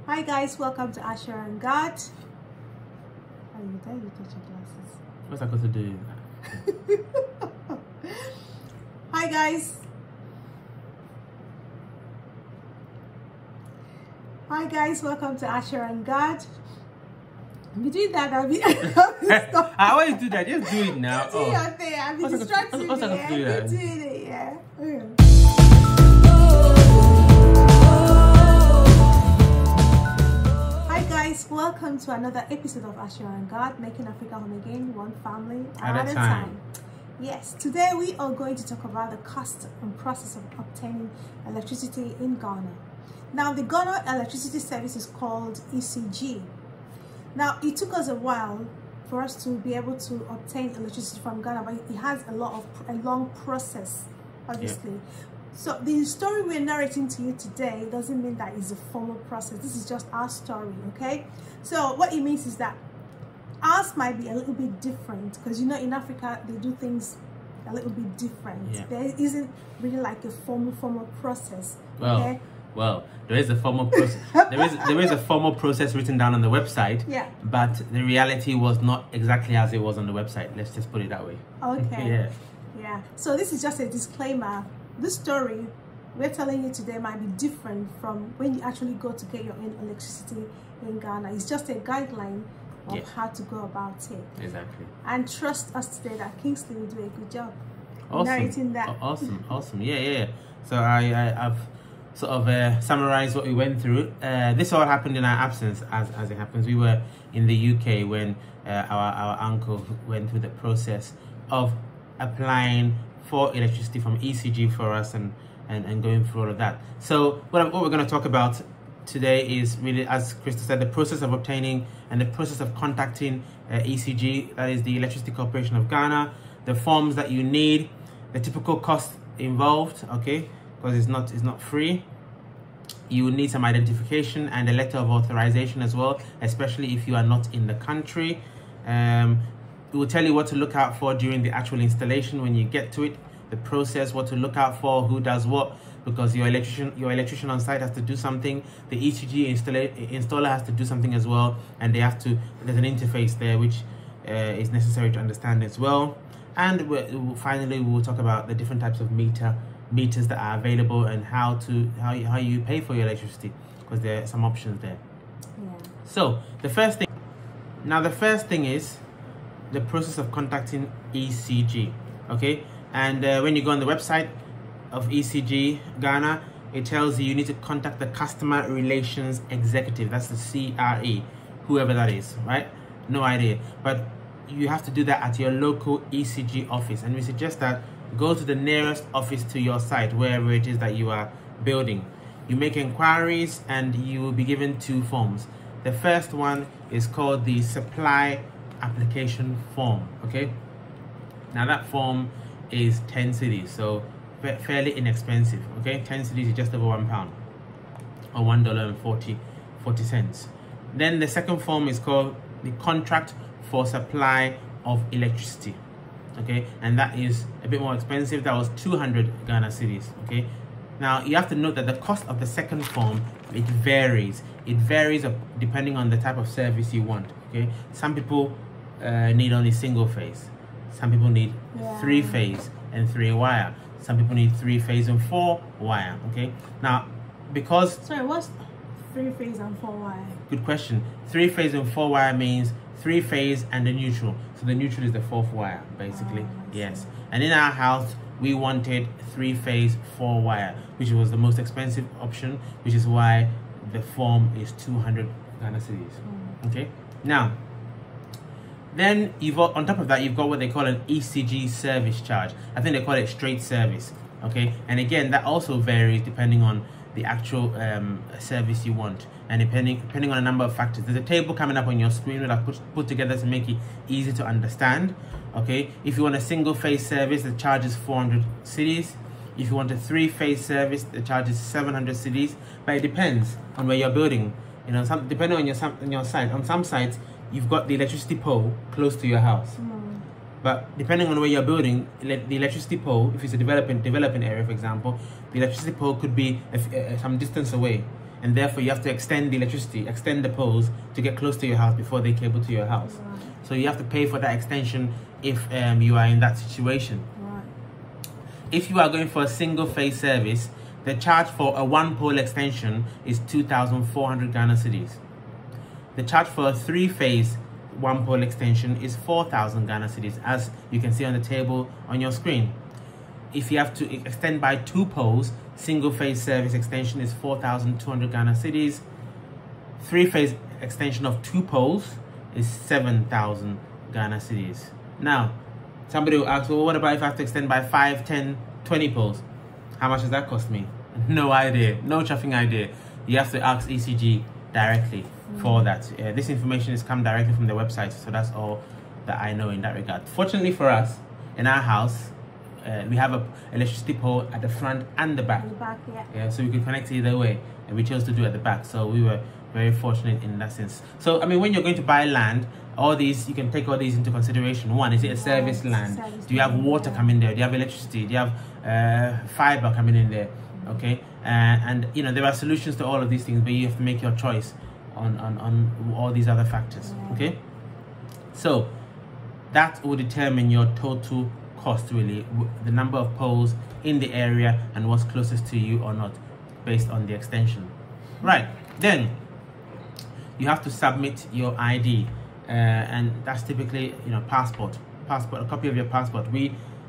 Hi guys, welcome to Asher and God. Oh, you there? You touch your glasses. What's that got to do with that? Hi guys. Hi guys, welcome to Asher and God. Between that, I'll be I want you to do that. Just do it now. do your thing. I'll be distracted. What's that got to do with that? Doing it, yeah. Hi guys, welcome to another episode of Asher and God, making Africa home again, one family at a time. Yes, today we are going to talk about the cost and process of obtaining electricity in Ghana. Now, the Ghana electricity service is called ECG. Now, it took us a while for us to be able to obtain electricity from Ghana, but it has a long process, obviously. Yeah. So the story we're narrating to you today doesn't mean that it's a formal process. This is just our story, okay? So what it means is that ours might be a little bit different, because you know in Africa they do things a little bit different. Yeah. There isn't really like a formal process. Okay? Well, there is a formal process. there is a formal process written down on the website. Yeah. But the reality was not exactly as it was on the website. Let's just put it that way. Okay. Yeah. Yeah. So this is just a disclaimer. This story we're telling you today might be different from when you actually go to get your own electricity in Ghana. It's just a guideline of how to go about it. Exactly. And trust us today that Kingsley will do a good job narrating that. Awesome. Yeah. So I've sort of summarize what we went through. This all happened in our absence, as it happens. We were in the UK when our uncle went through the process of applying for electricity from ECG for us and going through all of that. So what we're going to talk about today is really, as Krista said, the process of obtaining and the process of contacting ECG, that is the Electricity Corporation of Ghana, the forms that you need, the typical cost involved, okay? Because it's not free. You will need some identification and a letter of authorization as well, especially if you are not in the country. We will tell you what to look out for during the actual installation when you get to it, the process, what to look out for, who does what, because your electrician on site has to do something, the ECG installer has to do something as well, and there's an interface there which is necessary to understand as well. And finally we will talk about the different types of meters that are available and how you pay for your electricity, because there are some options there. Yeah. So the first thing is the process of contacting ECG, okay? And when you go on the website of ECG Ghana, it tells you need to contact the Customer Relations Executive. That's the CRE, whoever that is, right? No idea, but you have to do that at your local ECG office, and we suggest that go to the nearest office to your site, wherever it is that you are building. You make inquiries and you will be given two forms. The first one is called the Supply Application Form, okay? Now that form is 10 cedis, so fairly inexpensive, okay? 10 cedis is just over £1 or $1.40. Then the second form is called the Contract for Supply of Electricity, okay? And that is a bit more expensive. That was 200 Ghana cedis, okay? Now you have to note that the cost of the second form, it varies depending on the type of service you want, okay? Some people need only single phase, some people need 3-phase and 3-wire, some people need 3-phase and 4-wire, okay? Now because what's 3-phase and 4-wire? Good question. 3-phase and 4-wire means 3-phase and the neutral. So the neutral is the 4th wire, basically. Yes. And in our house, we wanted 3-phase 4-wire, which was the most expensive option, which is why the form is 200 Ghana cedis. Okay. Now, then on top of that, you've got what they call an ECG service charge. I think they call it straight service. Okay. And again, that also varies depending on the actual service you want, and depending on a number of factors. There's a table coming up on your screen that I've put together to make it easy to understand. Okay, if you want a single phase service, the charge is 400 cedis. If you want a 3-phase service, the charge is 700 cedis. But it depends on where you're building. You know, depending on your site. On some sites, you've got the electricity pole close to your house. But depending on where you're building, the electricity pole, if it's a developing area, for example, the electricity pole could be some distance away. and therefore you have to extend the electricity, extend the poles to get close to your house before they cable to your house. Right. So you have to pay for that extension if you are in that situation. Right. If you are going for a single phase service, the charge for a 1-pole extension is 2,400 Ghana cedis. The charge for a 3-phase 1-pole extension is 4,000 Ghana cedis, as you can see on the table on your screen. If you have to extend by 2 poles, single phase service extension is 4,200 Ghana cedis. 3-phase extension of 2 poles is 7,000 Ghana cedis. Now, somebody will ask, well, what about if I have to extend by 5, 10, 20 poles? How much does that cost me? No idea, no chuffing idea. You have to ask ECG directly for that. This information has come directly from their website, so that's all that I know in that regard. Fortunately for us, in our house, we have a electricity pole at the front and the back. Yeah, so we could connect either way, and we chose to do it at the back. So we were very fortunate in that sense. So I mean, when you're going to buy land, all these, you can take all these into consideration. One, is it a service land? Do you have water coming there? Do you have electricity? Do you have fiber coming in there? Okay, and you know, there are solutions to all of these things, but you have to make your choice on all these other factors. Okay, so that will determine your total cost, really, the number of poles in the area and what's closest to you or not, based on the extension. Right, then you have to submit your ID, and that's typically, you know, passport, a copy of your passport.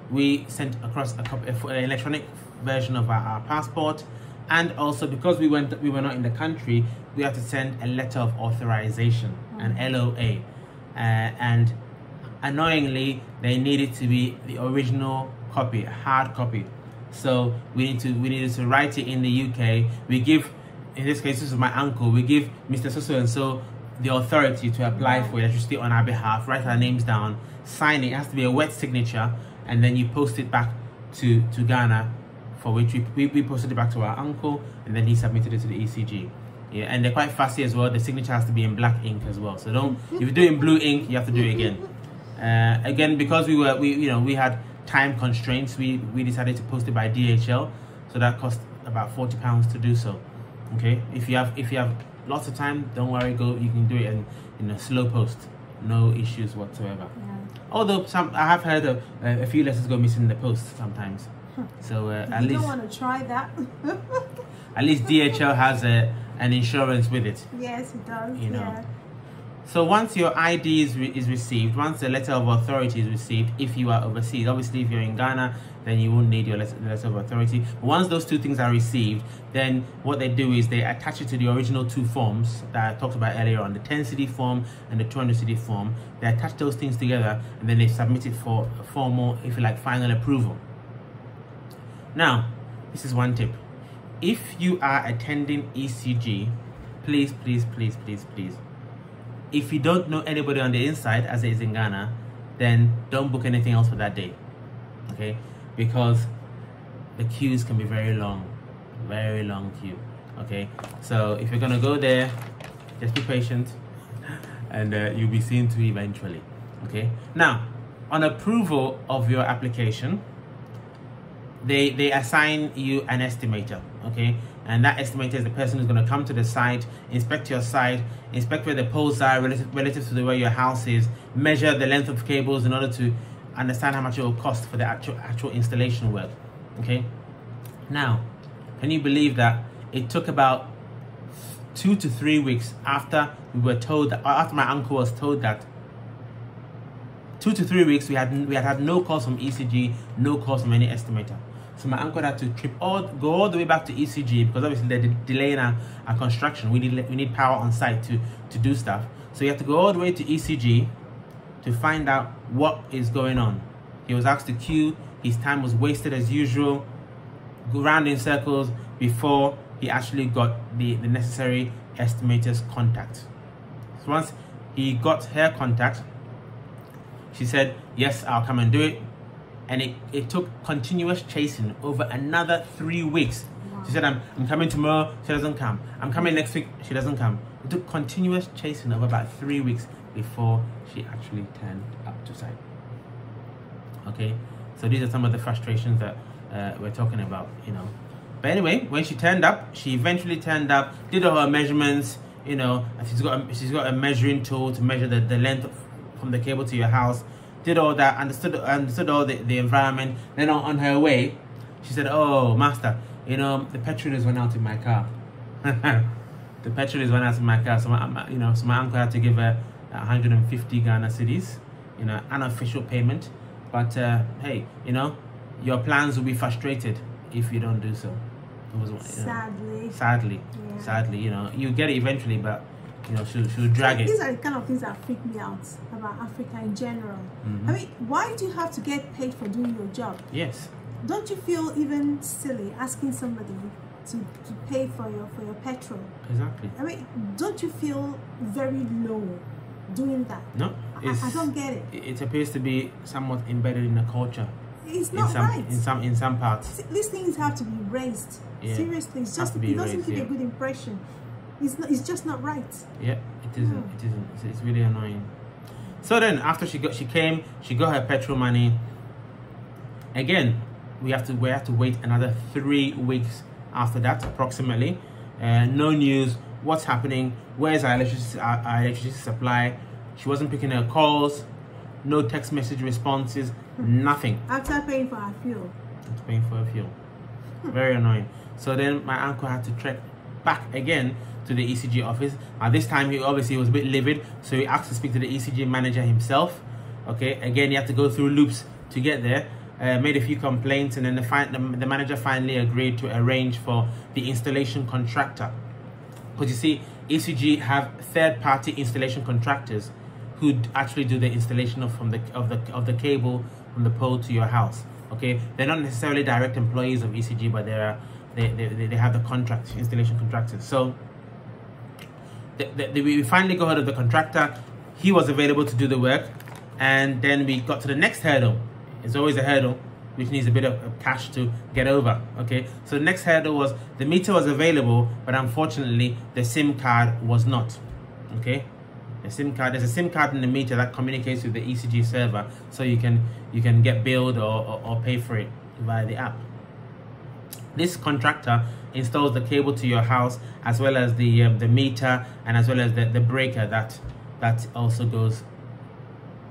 We sent across a copy, an electronic version of our passport, and also because we were not in the country, we have to send a letter of authorization, an LOA, and annoyingly they needed to be the original copy, a hard copy. So we needed to write it in the UK. We give, in this case, this is my uncle, we give Mr. So and so the authority to apply for electricity on our behalf, write our names down, sign it. It has to be a wet signature, and then you post it back to Ghana, for which we posted it back to our uncle, and then he submitted it to the ECG. Yeah, and they're quite fussy as well. The signature has to be in black ink as well. So don't, if you do it in blue ink, you have to do it again. Again, because we had time constraints, we decided to post it by DHL, so that cost about £40 to do so. Okay, if you have lots of time, don't worry, you can do it in a slow post, no issues whatsoever. Although I have heard a few letters go missing in the post sometimes. So at least, you don't want to try that. At least DHL has an insurance with it. Yes, it does. You know. Yeah. So once your ID is received, once the letter of authority is received, if you are overseas, obviously if you're in Ghana, then you won't need your letter of authority. But once those two things are received, then what they do is they attach it to the original 2 forms that I talked about earlier on, the 10 cedi form and the 200 cedi form. They attach those things together, and then they submit it for a formal, if you like, final approval. Now, this is one tip. If you are attending ECG, please, if you don't know anybody on the inside, as it is in Ghana, then don't book anything else for that day, okay? Because the queues can be very long queue, okay? So if you're gonna go there, just be patient, and you'll be seen to eventually, okay? Now, on approval of your application, they assign you an estimator, okay? And that estimator is the person who's going to come to the site, inspect your site, inspect where the poles are relative to where your house is, measure the length of cables in order to understand how much it will cost for the actual installation work, okay? Now, can you believe that it took about 2 to 3 weeks after we were told that, or after my uncle was told that, 2 to 3 weeks we had no calls from ECG, no calls from any estimator. So my uncle had to go all the way back to ECG, because obviously they're delaying our construction. We need power on site to do stuff. So you have to go all the way to ECG to find out what is going on. He was asked to queue. His time was wasted as usual, go round in circles before he actually got the necessary estimator's contact. So once he got her contact, she said, yes, I'll come and do it. And it took continuous chasing over another 3 weeks. Wow. She said, I'm coming tomorrow, she doesn't come. I'm coming next week, she doesn't come. It took continuous chasing over about 3 weeks before she actually turned up to site. Okay, so these are some of the frustrations that we're talking about, you know. But anyway, when she turned up, she eventually turned up, did all her measurements. You know, she's got a measuring tool to measure the length from the cable to your house. Did all that, understood all the environment. Then on her way, she said, "Oh, master, you know, the petrol has run out in my car." The petrol has run out in my car. So my uncle had to give her 150 Ghana cedis, you know, unofficial payment. But hey, you know, your plans will be frustrated if you don't do so. It was, sadly, you know, you get it eventually, but you know, she'll drag it. These are the kind of things that freak me out about Africa in general. I mean, why do you have to get paid for doing your job? Yes. Don't you feel even silly asking somebody to pay for your petrol? Exactly. I mean, don't you feel very low doing that? No, I don't get it. It appears to be somewhat embedded in the culture. It's not right. In some parts. These things have to be raised. Yeah. Seriously, it doesn't give a good impression. It's just not right. Yeah, it isn't. It isn't. It's really annoying. So then, after she got her petrol money. Again, we have to wait another 3 weeks after that, approximately. No news. What's happening? Where's our electricity supply? She wasn't picking her calls. No text message responses. Nothing. After paying for her fuel. After paying for her fuel. Very annoying. So then my uncle had to trek back again to the ECG office. This time he obviously was a bit livid, so he asked to speak to the ECG manager himself. Okay, again he had to go through loops to get there. Made a few complaints, and then the manager finally agreed to arrange for the installation contractor. Because you see, ECG have third-party installation contractors who actually do the installation of the cable from the pole to your house. Okay, they're not necessarily direct employees of ECG, but they have the installation contractors. So we finally got hold of the contractor. He was available to do the work, and then we got to the next hurdle. It's always a hurdle which needs a bit of cash to get over. Okay, so the next hurdle was the meter was available, but unfortunately the SIM card was not. Okay, there's a SIM card in the meter that communicates with the ECG server, so you can get billed or pay for it via the app. This contractor installs the cable to your house, as well as the meter, and as well as the breaker that also goes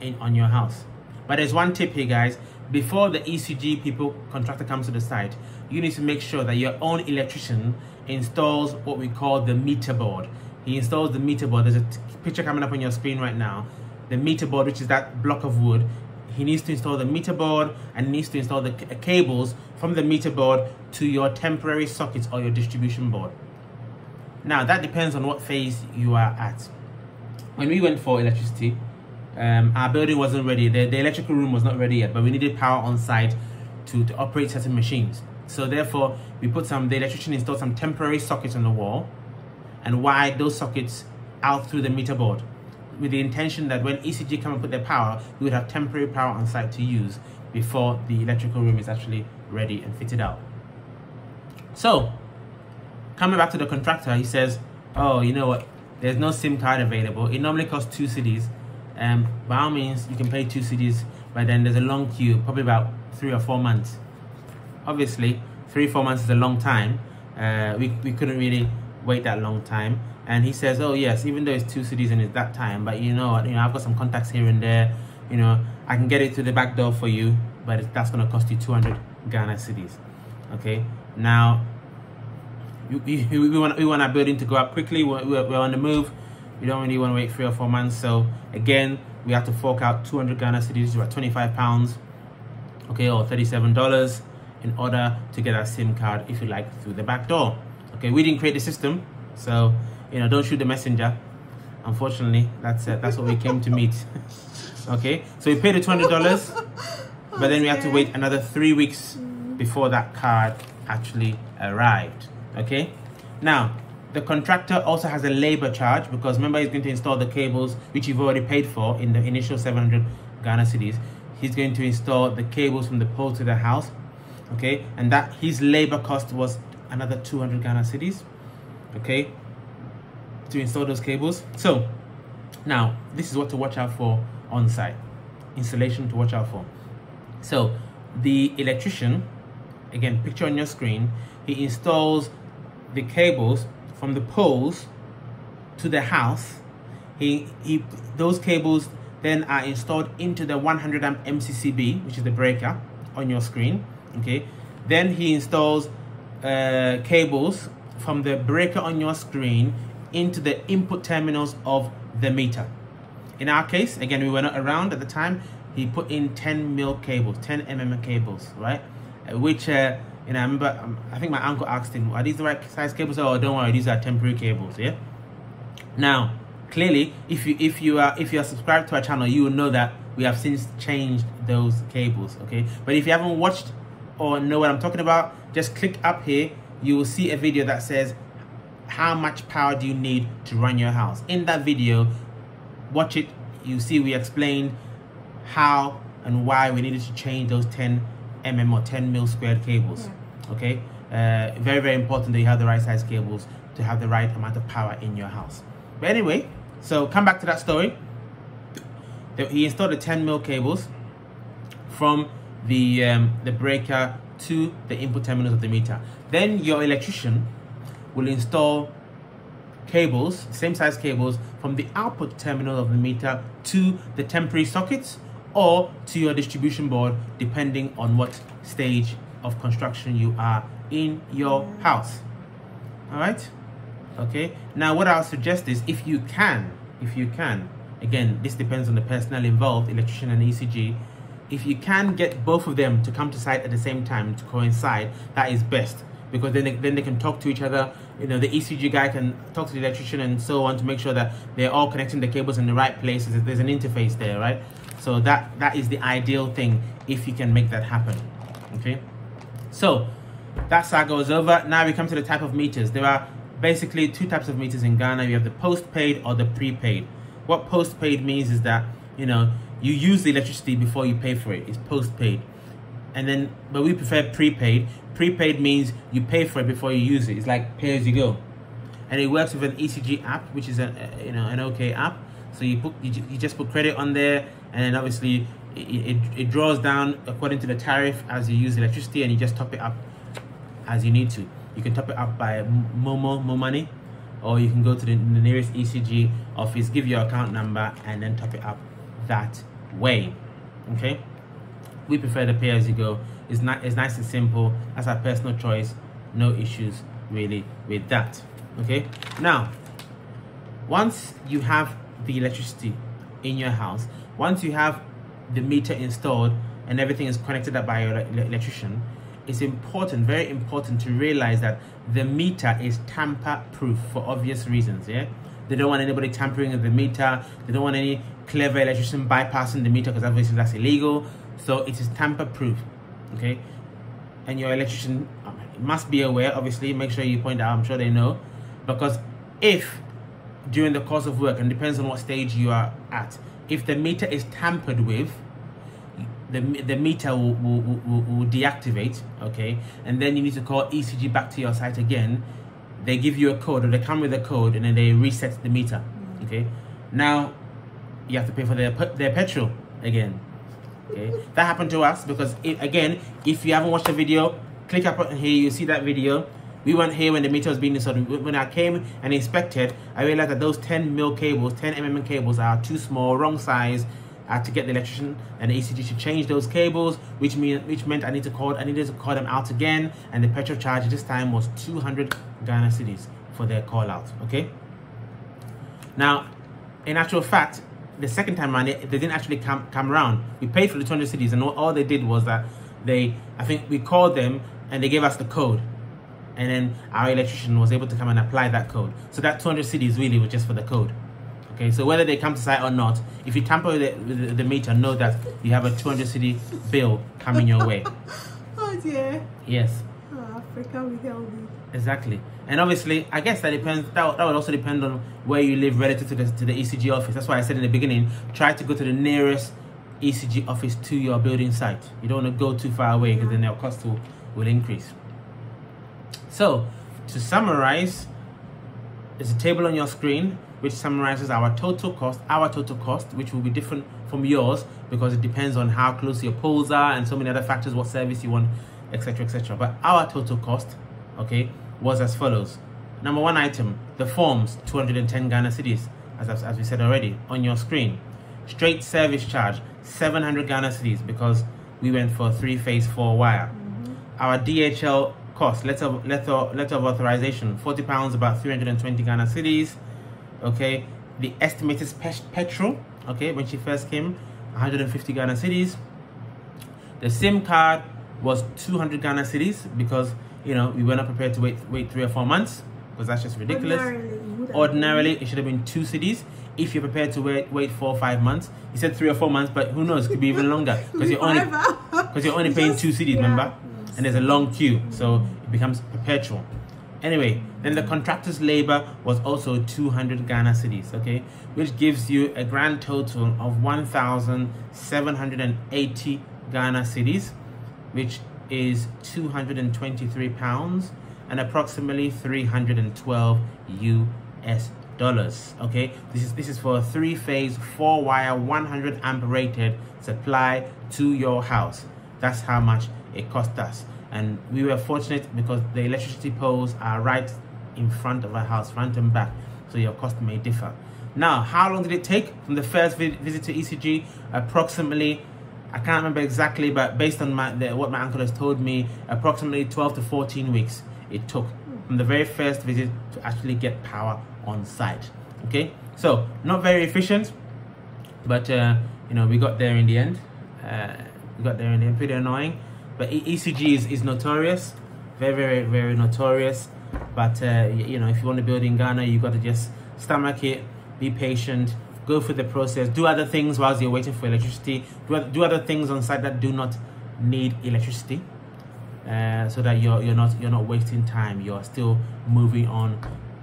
in on your house. But there's one tip here, guys. Before the ECG contractor comes to the site, you need to make sure that your own electrician installs what we call the meter board. He installs the meter board. There's a picture coming up on your screen right now. The meter board, which is that block of wood. He needs to install the meter board, and needs to install the cables from the meter board to your temporary sockets or your distribution board. Now, that depends on what phase you are at. When we went for electricity, our building wasn't ready. The electrical room was not ready yet, but we needed power on site to operate certain machines. So therefore, the electrician installed some temporary sockets on the wall and wired those sockets out through the meter board, with the intention that when ECG come and put their power, we would have temporary power on site to use before the electrical room is actually ready and fitted out. So, coming back to the contractor, he says, "Oh, you know what? There's no SIM card available. It normally costs 2 cedis. By all means, you can pay 2 cedis, but then there's a long queue, probably about 3 or 4 months. Obviously, 3 or 4 months is a long time. We couldn't really wait that long time." And he says, "Oh yes, even though it's 2 cedis and it's that time, but you know what? I've got some contacts here and there. You know, I can get it through the back door for you, but that's going to cost you 200 Ghana cedis." Okay. Now, we want our building to go up quickly. We're on the move. We don't really want to wait 3 or 4 months. So again, we have to fork out 200 Ghana cedis, about £25, okay, or $37, in order to get our SIM card, if you like, through the back door. Okay, we didn't create the system, so don't shoot the messenger. Unfortunately, that's what we came to meet. Okay, so we paid the $200, but then we have to wait another 3 weeks before that card actually arrived. Okay, now the contractor also has a labor charge, because remember, he's going to install the cables, which you've already paid for in the initial 700 Ghana cedis. He's going to install the cables from the pole to the house. Okay, and that his labor cost was another 200 Ghana cedis. Okay, to install those cables. So now this is what to watch out for on site. Installation to watch out for. So the electrician, again, picture on your screen, he installs the cables from the poles to the house. Those cables then are installed into the 100 amp MCCB, which is the breaker on your screen. Okay, then he installs cables from the breaker on your screen into the input terminals of the meter. In our case, again, we were not around at the time. He put in 10 mil cables, 10 mm cables, right? Which I remember, I think my uncle asked him, "Are these the right size cables?" "Oh, don't worry, these are temporary cables." Yeah. Now, clearly, if you are subscribed to our channel, you will know that we have since changed those cables. Okay, but if you haven't watched or know what I'm talking about, just click up here. You will see a video that says how much power do you need to run your house. In that video, watch it. You see we explained how and why we needed to change those 10 mm or 10 mil squared cables. Yeah. Okay, very, very important that you have the right size cables to have the right amount of power in your house. But anyway, so come back to that story. He installed the 10 mil cables from the breaker to the input terminals of the meter. Then your electrician will install cables, same size cables, from the output terminal of the meter to the temporary sockets or to your distribution board, depending on what stage of construction you are in your house. All right. Okay. Now, what I'll suggest is, if you can, again, this depends on the personnel involved, electrician and ECG. If you can get both of them to come to site at the same time to coincide, that is best, because then they can talk to each other. You know, the ECG guy can talk to the electrician and so on to make sure that they're all connecting the cables in the right places. There's an interface there, right? So that is the ideal thing if you can make that happen. Okay. So that saga is over. Now we come to the type of meters. There are basically two types of meters in Ghana. You have the postpaid or the prepaid. What postpaid means is that, you know, you use the electricity before you pay for it. It's postpaid. And then, but we prefer prepaid. Prepaid means you pay for it before you use it. It's like pay as you go, and it works with an ECG app, which is an OK app. So you just put credit on there, and then obviously it draws down according to the tariff as you use electricity, and you just top it up as you need to. You can top it up by MOMO, money, or you can go to the nearest ECG office, give your account number, and then top it up that way. Okay, we prefer the pay as you go. It's nice and simple. That's our personal choice. No issues really with that. Okay, now once you have the electricity in your house, once you have the meter installed and everything is connected up by your electrician, it's important, very important, to realize that the meter is tamper proof for obvious reasons. Yeah, they don't want anybody tampering with the meter. They don't want any clever electrician bypassing the meter, because obviously that's illegal. So it is tamper proof. Okay, and your electrician must be aware. Obviously, make sure you point out. I'm sure they know, because if during the course of work, and depends on what stage you are at, if the meter is tampered with, the meter will deactivate. Okay, and then you need to call ECG back to your site again. They give you a code, or they come with a code, and then they reset the meter. Okay, now you have to pay for their petrol again. Okay, that happened to us because if you haven't watched the video, click up here, you see that video. We weren't here when the meter was being installed. When I came and inspected, I realized that those 10 mil cables, 10 mm cables, are too small, wrong size. I had to get the electrician and the ECG to change those cables, which meant I needed to call them out again, and the petrol charge this time was 200 Ghana cedis for their call out. Okay. Now, in actual fact, the second time around, they didn't actually come around. We paid for the 200 cedis, and all they did was that I think we called them and they gave us the code, and then our electrician was able to come and apply that code. So that 200 cedis really was just for the code. Okay, so whether they come to site or not, if you tamper with the meter, know that you have a 200 cedi bill coming your way. Oh dear. Yes. Oh, Africa will help me. Exactly. And obviously, I guess that depends. That would also depend on where you live relative to the ECG office. That's why I said in the beginning, try to go to the nearest ECG office to your building site. You don't want to go too far away, because then their cost will increase. So, to summarize, there's a table on your screen which summarizes our total cost, which will be different from yours because it depends on how close your poles are and so many other factors, what service you want, etc., etc. But our total cost okay, was as follows. Number one item, the forms, 210 Ghana cedis, as we said already, on your screen. Straight service charge, 700 Ghana cedis, because we went for 3-phase 4-wire. Our DHL cost, letter of authorization, £40, about 320 Ghana cedis. Okay, the estimated petrol, okay, when she first came, 150 Ghana cedis. The SIM card was 200 Ghana cedis, because we were not prepared to wait 3 or 4 months, because that's just ridiculous. Ordinarily it should have been 2 cedis. If you're prepared to wait 4 or 5 months, he said 3 or 4 months, but who knows, it could be even longer, because you're only paying 2 cedis, remember, and there's a long queue, so it becomes perpetual. Anyway, then the contractors labor was also 200 Ghana cedis, okay, which gives you a grand total of 1,780 Ghana cedis, which is £223 and approximately 312 US dollars. Okay, this is for a 3-phase 4-wire 100 amp rated supply to your house. That's how much it cost us, and we were fortunate because the electricity poles are right in front of our house, front and back, so your cost may differ. Now, how long did it take from the first visit to ECG? Approximately, I can't remember exactly, but based on what my uncle has told me, approximately 12 to 14 weeks it took from the very first visit to actually get power on site. Okay, so not very efficient, but we got there in the end. Pretty annoying, but ECG is notorious, very notorious. But if you want to build in Ghana, you got to just stomach it, be patient, go through the process, do other things whilst you're waiting for electricity, do other things on site that do not need electricity, so that you're not wasting time. You're still moving on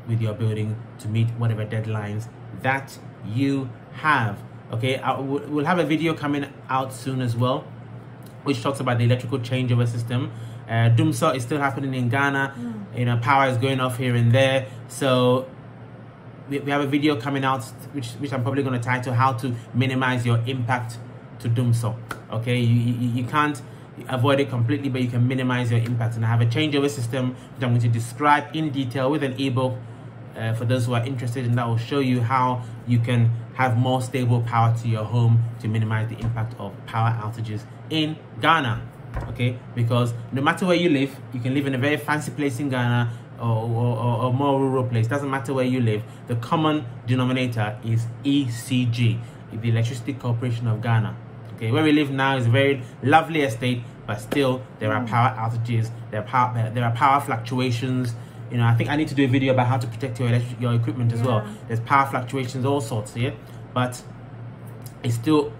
with your building to meet whatever deadlines that you have. Okay, we'll have a video coming out soon as well, which talks about the electrical changeover system. Dumso is still happening in Ghana. Power is going off here and there, so we have a video coming out which I'm probably going to title "How to Minimize Your Impact to Dumso." Okay, you can't avoid it completely, but you can minimize your impact. And I have a changeover system which I'm going to describe in detail with an ebook for those who are interested, and that will show you how you can have more stable power to your home to minimize the impact of power outages in Ghana. Okay, because no matter where you live, you can live in a very fancy place in Ghana or more rural place. Doesn't matter where you live, the common denominator is ECG, the Electricity Corporation of Ghana. Okay, where we live now is a very lovely estate, but still there are power outages, there are power fluctuations. I think I need to do a video about how to protect your equipment as well. There's power fluctuations, all sorts, but it's still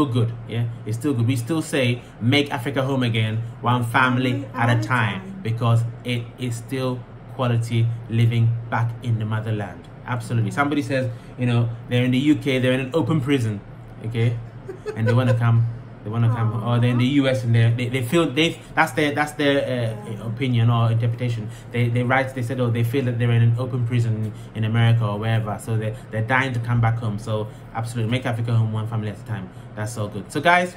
good, it's still good. We still say make Africa home again, one family at a time, because it is still quality living back in the motherland. Absolutely. Somebody says, they're in the UK, they're in an open prison, okay, and they want to come, or they're in the US and they feel that's their opinion or interpretation. They said, they feel that they're in an open prison in America or wherever, so they're dying to come back home. So absolutely, make Africa home, one family at a time. That's all good. So guys,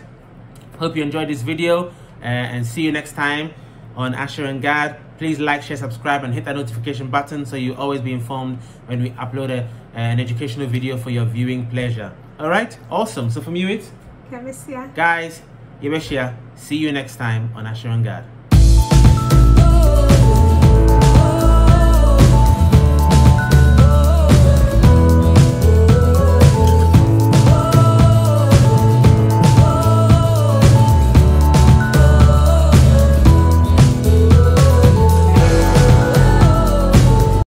hope you enjoyed this video, and see you next time on Asher and Gad. Please like, share, subscribe, and hit that notification button so you'll always be informed when we upload an educational video for your viewing pleasure. All right, awesome. So from you, it's Kemesia. Guys, Yebeshia, see you next time on Asher and Gad.